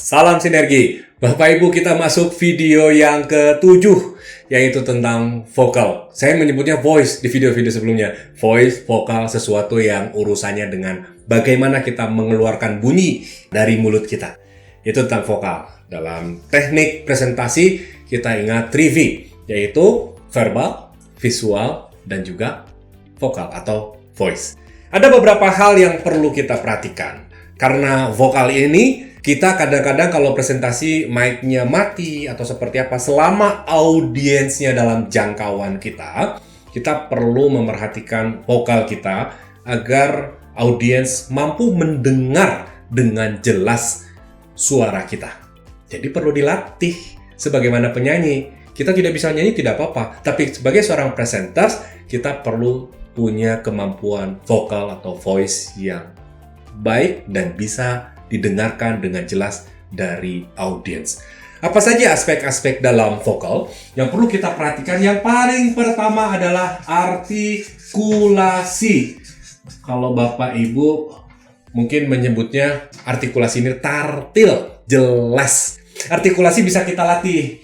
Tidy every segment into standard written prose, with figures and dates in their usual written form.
Salam sinergi. Bapak Ibu, kita masuk video yang ke-7, yaitu tentang vokal. Saya menyebutnya voice di video-video sebelumnya. Voice, vokal, sesuatu yang urusannya dengan bagaimana kita mengeluarkan bunyi dari mulut kita. Itu tentang vokal. Dalam teknik presentasi, kita ingat 3V, yaitu verbal, visual, dan juga vokal atau voice. Ada beberapa hal yang perlu kita perhatikan. Karena vokal ini, kita kadang-kadang kalau presentasi mic-nya mati atau seperti apa, selama audiensnya dalam jangkauan kita perlu memerhatikan vokal kita agar audiens mampu mendengar dengan jelas suara kita. Jadi perlu dilatih sebagaimana penyanyi. Kita tidak bisa nyanyi tidak apa-apa, tapi sebagai seorang presenters kita perlu punya kemampuan vokal atau voice yang baik dan bisa didengarkan dengan jelas dari audiens. Apa saja aspek-aspek dalam vokal yang perlu kita perhatikan? Yang paling pertama adalah artikulasi. Kalau Bapak Ibu mungkin menyebutnya artikulasi ini tartil, jelas. Artikulasi bisa kita latih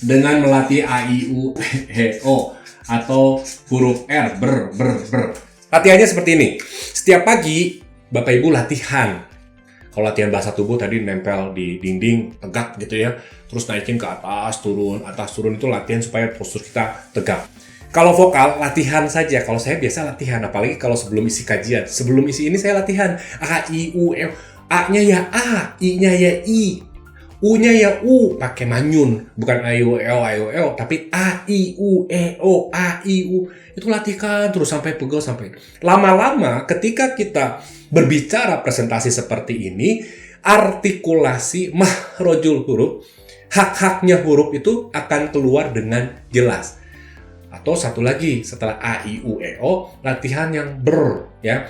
dengan melatih A, I, U, E, O atau huruf R, ber. Latihannya seperti ini. Setiap pagi Bapak Ibu latihan. Kalau latihan bahasa tubuh tadi nempel di dinding, tegak gitu ya. Terus naikin ke atas, turun itu latihan supaya postur kita tegak. Kalau vokal, latihan saja. Kalau saya biasa latihan, apalagi kalau sebelum isi kajian. Sebelum isi ini saya latihan. A, I, U, E. A-nya ya A, I-nya ya I. U-nya ya U, pakai manyun. Bukan A, I, U, E, O, tapi A, I, U, E, O, A, I, U. Itu latihan terus sampai pegel, sampai. Lama-lama ketika kita berbicara presentasi seperti ini, artikulasi makhrajul huruf, hak-haknya huruf itu akan keluar dengan jelas. Atau satu lagi, setelah A, I, U, E, O, latihan yang ber, ya.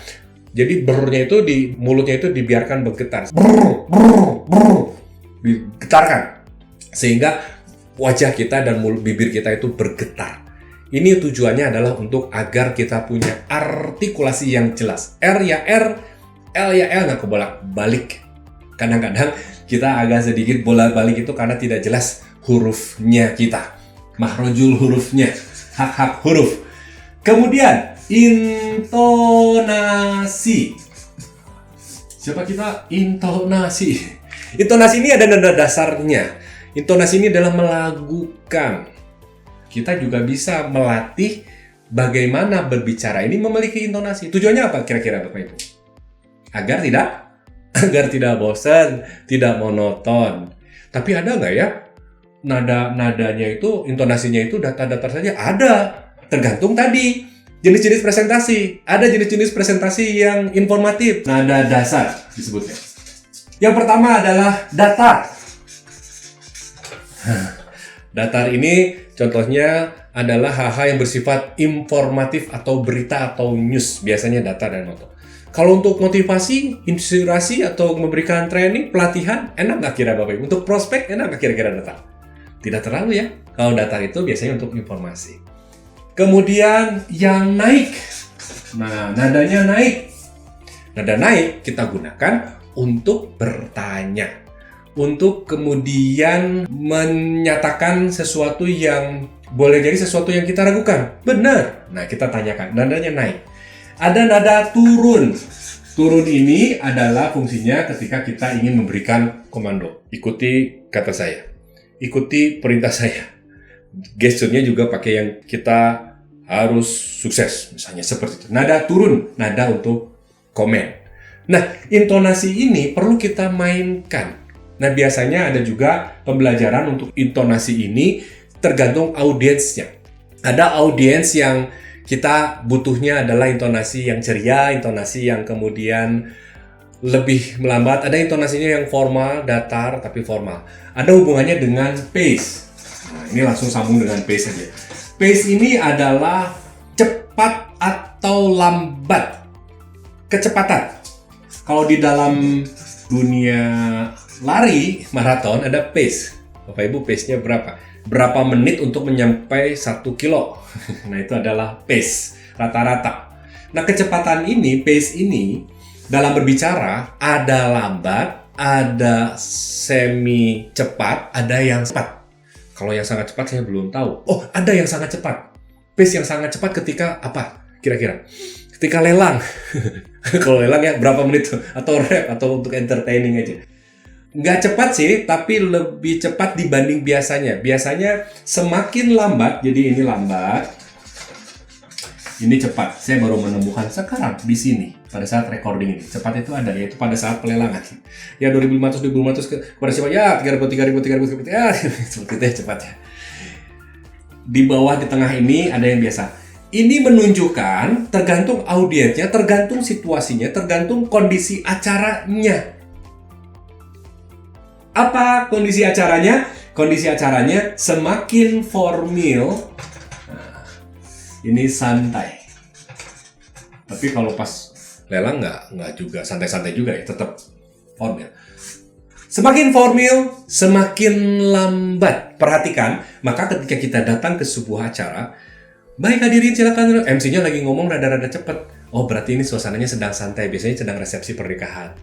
Jadi bernya itu di mulutnya itu dibiarkan bergetar. Digetarkan. Sehingga wajah kita dan bibir kita itu bergetar. Ini tujuannya adalah untuk agar kita punya artikulasi yang jelas. R ya R, L ya L, nggak kebolak-balik. Kadang-kadang kita agak sedikit bolak-balik itu karena tidak jelas hurufnya kita. Makhrajul hurufnya, hak-hak huruf. Kemudian, intonasi. Siapa kita? Intonasi. Intonasi ini ada nada dasarnya. Intonasi ini adalah melagukan. Kita juga bisa melatih bagaimana berbicara ini memiliki intonasi. Tujuannya apa kira-kira Bapak Ibu? Agar tidak bosan, tidak monoton. Tapi ada nggak ya nadanya itu, intonasinya itu datar-datar saja? Ada, tergantung tadi jenis-jenis presentasi. Ada jenis-jenis presentasi yang informatif. Nada dasar disebutnya. Yang pertama adalah datar. Datar ini contohnya adalah hal-hal yang bersifat informatif atau berita atau news. Biasanya datar dan moto. Kalau untuk motivasi, inspirasi, atau memberikan training, pelatihan, enak nggak kira Bapak Ibu? Untuk prospek, enak nggak kira-kira datar? Tidak terlalu ya. Kalau datar itu biasanya untuk informasi. Kemudian yang naik. Nah, nadanya naik. Nada naik kita gunakan untuk bertanya. Untuk kemudian menyatakan sesuatu yang boleh jadi sesuatu yang kita ragukan. Benar. Nah, kita tanyakan. Nadanya naik. Ada nada turun. Turun ini adalah fungsinya ketika kita ingin memberikan komando. Ikuti kata saya. Ikuti perintah saya. Gesturnya juga pakai yang kita harus sukses. Misalnya seperti itu. Nada turun. Nada untuk komen. Nah, intonasi ini perlu kita mainkan. Nah, biasanya ada juga pembelajaran untuk intonasi ini tergantung audiensnya. Ada audiens yang kita butuhnya adalah intonasi yang ceria, intonasi yang kemudian lebih melambat. Ada intonasinya yang formal, datar, tapi formal. Ada hubungannya dengan pace. Nah, ini langsung sambung dengan pace saja. Pace ini adalah cepat atau lambat. Kecepatan. Kalau di dalam dunia lari maraton ada pace. Bapak Ibu, pace-nya berapa? Berapa menit untuk menyampai 1 kilo? Nah, itu adalah pace rata-rata. Nah, kecepatan ini, pace ini dalam berbicara ada lambat, ada semi cepat, ada yang cepat. Kalau yang sangat cepat saya belum tahu. Oh, ada yang sangat cepat. Pace yang sangat cepat ketika apa? Kira-kira ketika lelang. Kalau lelang ya berapa menit tuh? Atau rap atau untuk entertaining aja. Nggak cepat sih, tapi lebih cepat dibanding biasanya. Biasanya semakin lambat, jadi ini lambat. Ini cepat. Saya baru menemukan sekarang di sini pada saat recording ini. Cepat itu ada, yaitu pada saat pelelangan. Ya 2.500 kepada siapa? Ya 3.000 ya seperti itu ya cepatnya. Di bawah di tengah ini ada yang biasa. Ini menunjukkan tergantung audiensnya, tergantung situasinya, tergantung kondisi acaranya. Apa kondisi acaranya? Kondisi acaranya semakin formal. Ini santai. Tapi kalau pas lelang nggak juga santai-santai juga ya, tetap formal. Semakin formal, semakin lambat. Perhatikan, maka ketika kita datang ke sebuah acara, baik hadirin silakan. MC-nya lagi ngomong rada-rada cepet. Oh berarti ini suasananya sedang santai. Biasanya sedang resepsi pernikahan.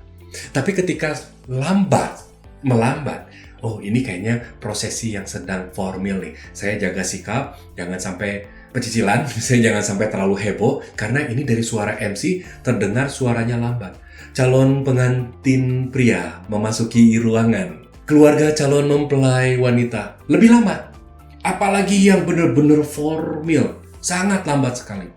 Tapi ketika melambat, oh ini kayaknya prosesi yang sedang formal nih. Saya jaga sikap, jangan sampai pecicilan, saya jangan sampai terlalu heboh, karena ini dari suara MC terdengar suaranya lambat. Calon pengantin pria memasuki ruangan. Keluarga calon mempelai wanita lebih lambat. Apalagi yang benar-benar formal, sangat lambat sekali.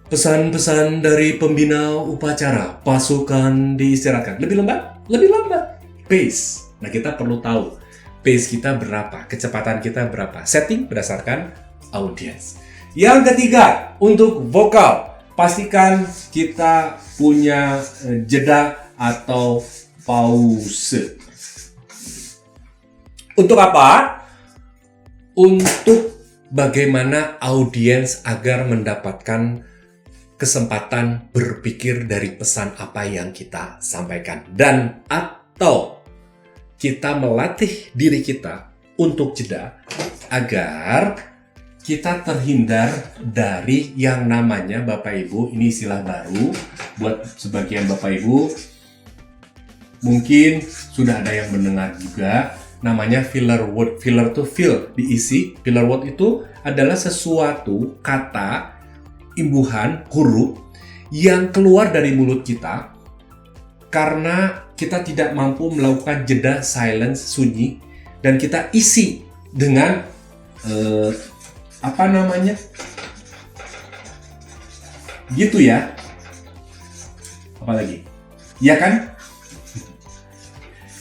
Pesan-pesan dari pembina upacara, pasukan diistirahatkan. Lebih lambat? Lebih lambat. Pace. Nah, kita perlu tahu pace kita berapa, kecepatan kita berapa. Setting berdasarkan audience. Yang ketiga, untuk vokal, pastikan kita punya jeda atau pause. Untuk apa? Untuk bagaimana audiens agar mendapatkan kesempatan berpikir dari pesan apa yang kita sampaikan, dan atau kita melatih diri kita untuk jeda agar kita terhindar dari yang namanya, Bapak Ibu, ini istilah baru buat sebagian Bapak Ibu mungkin sudah ada yang mendengar juga, namanya filler word. Filler itu fill, diisi. Filler word itu adalah sesuatu kata, imbuhan, huruf yang keluar dari mulut kita karena kita tidak mampu melakukan jeda, silence, sunyi, dan kita isi dengan gitu ya. Apalagi? Ya kan?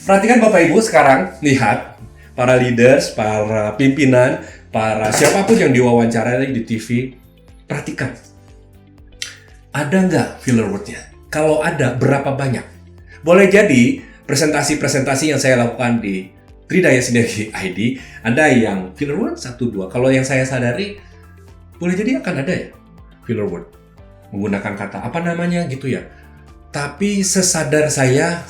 Perhatikan Bapak Ibu sekarang, lihat para leaders, para pimpinan, para siapapun yang diwawancara di TV, perhatikan. Ada nggak filler word-nya? Kalau ada, berapa banyak? Boleh jadi presentasi-presentasi yang saya lakukan di Tridaya Sinergi ID, ada yang filler word 1-2. Kalau yang saya sadari, boleh jadi akan ada ya filler word. Menggunakan kata apa namanya gitu ya. Tapi sesadar saya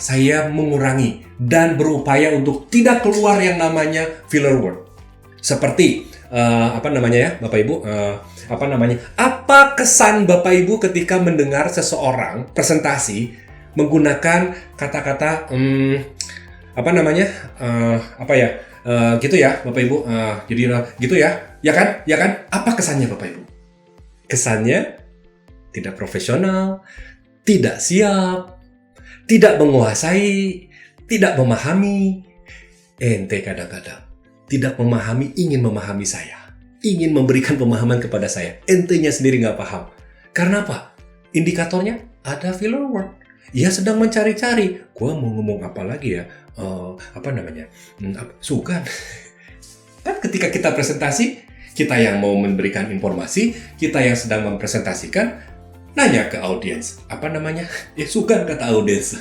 mengurangi dan berupaya untuk tidak keluar yang namanya filler word. Seperti Bapak Ibu? Apa kesan Bapak Ibu ketika mendengar seseorang presentasi menggunakan kata-kata gitu ya Bapak Ibu, jadi gitu ya kan? Apa kesannya Bapak Ibu? Kesannya tidak profesional, tidak siap, tidak menguasai, tidak memahami. Ente kadang-kadang tidak memahami, ingin memahami saya, ingin memberikan pemahaman kepada saya, entenya sendiri nggak paham. Karena apa? Indikatornya ada filler word. Ia sedang mencari-cari, gua mau ngomong apa lagi ya? Sugan. Kan ketika kita presentasi, kita yang mau memberikan informasi, kita yang sedang mempresentasikan, nanya ke audiens, sugan kata audiens.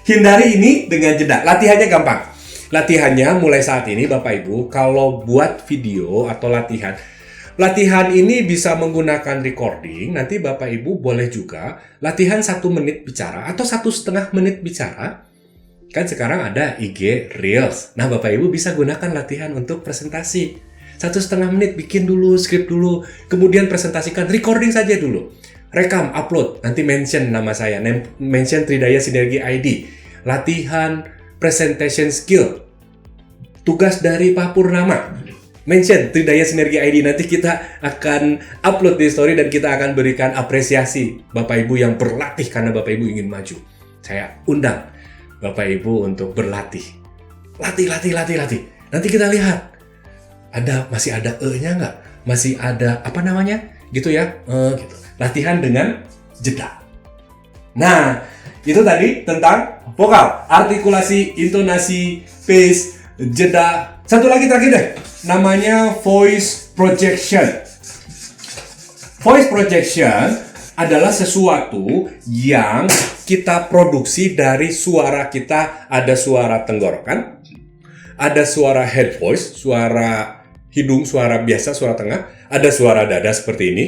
Hindari ini dengan jeda. Latihannya gampang. Latihannya mulai saat ini Bapak Ibu, kalau buat video atau latihan ini bisa menggunakan recording. Nanti Bapak Ibu boleh juga latihan 1 menit bicara atau 1,5 menit bicara. Kan sekarang ada IG Reels. Nah Bapak Ibu bisa gunakan latihan untuk presentasi. 1,5 menit, bikin dulu, skrip dulu. Kemudian presentasikan, recording saja dulu. Rekam, upload, nanti mention nama saya, mention Tridaya Sinergi ID. latihan presentation skill. Tugas dari Pak Purnama, mention Tridaya Sinergi ID. Nanti kita akan upload di story dan kita akan berikan apresiasi Bapak Ibu yang berlatih karena Bapak Ibu ingin maju. Saya undang Bapak Ibu untuk berlatih. Latih. Nanti kita lihat. Masih ada E-nya nggak? Masih ada apa namanya? Gitu ya. Gitu. Latihan dengan jeda. Nah, itu tadi tentang vokal, artikulasi, intonasi, pace, jeda. Satu lagi terakhir deh. Namanya voice projection. Voice projection adalah sesuatu yang kita produksi dari suara kita. Ada suara tenggorokan, ada suara head voice, suara hidung, suara biasa, suara tengah, ada suara dada seperti ini,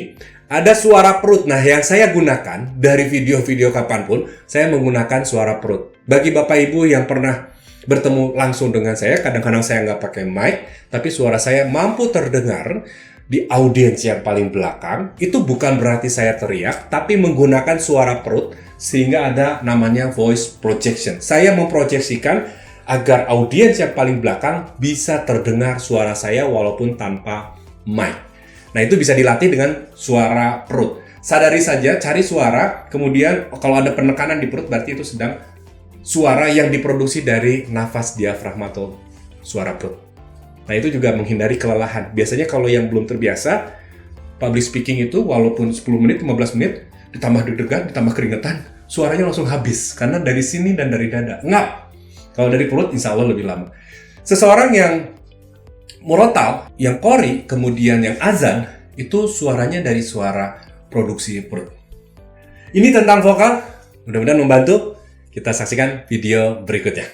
ada suara perut. Nah, yang saya gunakan dari video-video kapanpun, saya menggunakan suara perut. Bagi Bapak Ibu yang pernah bertemu langsung dengan saya, kadang-kadang saya nggak pakai mic, tapi suara saya mampu terdengar di audiens yang paling belakang. Itu bukan berarti saya teriak, tapi menggunakan suara perut, sehingga ada namanya voice projection. Saya memproyeksikan agar audiens yang paling belakang bisa terdengar suara saya walaupun tanpa mic. Nah, itu bisa dilatih dengan suara perut. Sadari saja, cari suara, kemudian kalau ada penekanan di perut, berarti itu sedang suara yang diproduksi dari nafas diafragma atau suara perut. Nah, itu juga menghindari kelelahan. Biasanya kalau yang belum terbiasa, public speaking itu walaupun 10 menit, 15 menit, ditambah deg-degan, ditambah keringetan, suaranya langsung habis. Karena dari sini dan dari dada. Ngap! Kalau dari perut, insya Allah lebih lama. Seseorang yang murotal, yang qori, kemudian yang azan, itu suaranya dari suara produksi perut. Ini tentang vokal, mudah-mudahan membantu. Kita saksikan video berikutnya.